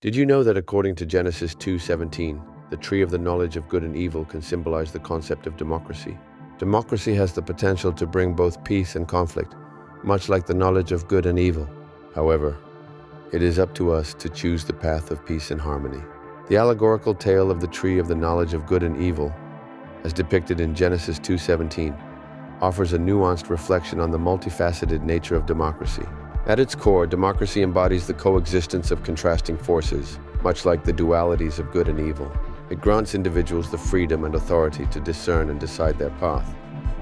Did you know that according to Genesis 2:17, the tree of the knowledge of good and evil can symbolize the concept of democracy? Democracy has the potential to bring both peace and conflict, much like the knowledge of good and evil. However, it is up to us to choose the path of peace and harmony. The allegorical tale of the tree of the knowledge of good and evil, as depicted in Genesis 2:17, offers a nuanced reflection on the multifaceted nature of democracy. At its core, democracy embodies the coexistence of contrasting forces, much like the dualities of good and evil. It grants individuals the freedom and authority to discern and decide their path,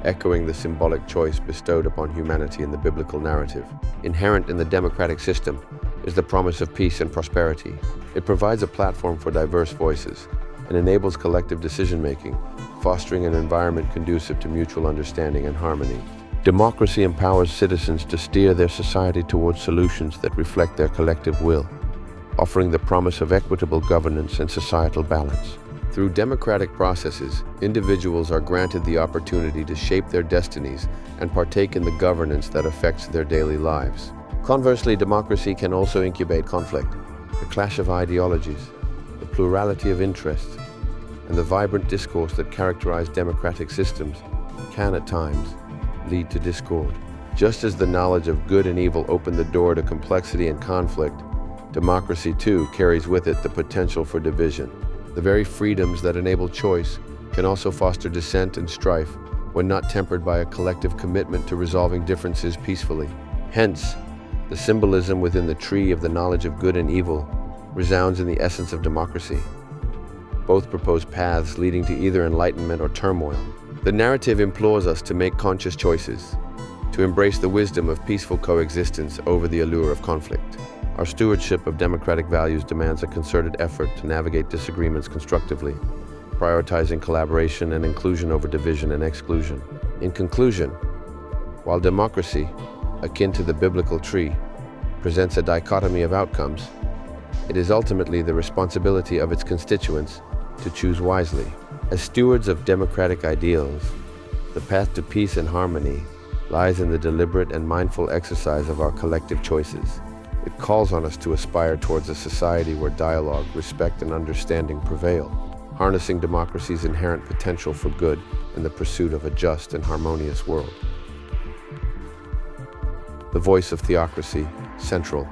echoing the symbolic choice bestowed upon humanity in the biblical narrative. Inherent in the democratic system is the promise of peace and prosperity. It provides a platform for diverse voices and enables collective decision-making, fostering an environment conducive to mutual understanding and harmony. Democracy empowers citizens to steer their society towards solutions that reflect their collective will, offering the promise of equitable governance and societal balance. Through democratic processes, individuals are granted the opportunity to shape their destinies and partake in the governance that affects their daily lives. Conversely, democracy can also incubate conflict. The clash of ideologies, the plurality of interests, and the vibrant discourse that characterize democratic systems can, at times, lead to discord. Just as the knowledge of good and evil opened the door to complexity and conflict, democracy too carries with it the potential for division. The very freedoms that enable choice can also foster dissent and strife when not tempered by a collective commitment to resolving differences peacefully. Hence, the symbolism within the tree of the knowledge of good and evil resounds in the essence of democracy. Both propose paths leading to either enlightenment or turmoil. The narrative implores us to make conscious choices, to embrace the wisdom of peaceful coexistence over the allure of conflict. Our stewardship of democratic values demands a concerted effort to navigate disagreements constructively, prioritizing collaboration and inclusion over division and exclusion. In conclusion, while democracy, akin to the biblical tree, presents a dichotomy of outcomes, it is ultimately the responsibility of its constituents to choose wisely. As stewards of democratic ideals, the path to peace and harmony lies in the deliberate and mindful exercise of our collective choices. It calls on us to aspire towards a society where dialogue, respect, and understanding prevail, harnessing democracy's inherent potential for good in the pursuit of a just and harmonious world. The voice of theocracy, central